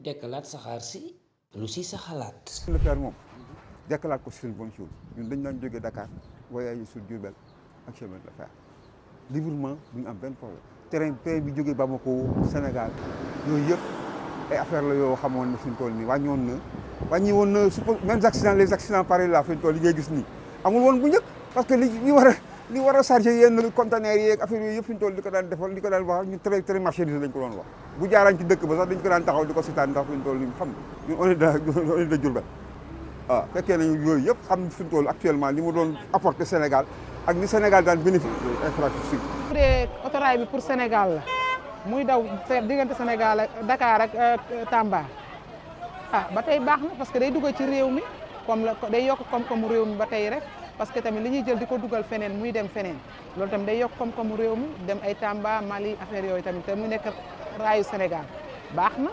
dekkalaat saxaar si lu si sa xalaat. le faire moom dekkalaat ko c'est une bonne chose ñun dañ daan jógee Dakar voyager sur Diourbel ak chemin de fer librement duñu am benn problème train bi jógee Bamako Sénégal yooyu yëpp ay affaire la yoo xamoon ne fi ñu toll nii wàññi woon na même les accidents pareils là fi ñu toll li ngay gis nii amul woon bu njëkk parce que li war a chargé yenn conteneurs yeeg affaire yooyu yëpp fi ñu toll di ko daan defal di ko daan wax ñu très marchandise lañ ko doon wax bu jaaraan ci dëkk ba sax dañ ko daan taxaw di ko seetaan ndax fi ñu toll nii xam nga on est de Diourbel waaw fekkee nañu yooyu yëpp xam fi ñu toll actuellement li mu doon apporter Sénégal ak ni Sénégal daan bénéfice infrastructure. bu dee autorail bi pour Sénégal la muy daw diggante Sénégal ak Dakar ak Tamba ba tey baax na parce que day dugg ci réew mi comme la day yokk koom-koomu réew mi ba tey rek parce que tamit li ñuy jël di ko dugal feneen muy dem feneen loolu tamit day yokk koom-koomu réew mi dem ay Tamba Mali affaire yooyu tamit te mu nekk raayu Sénégal baax na.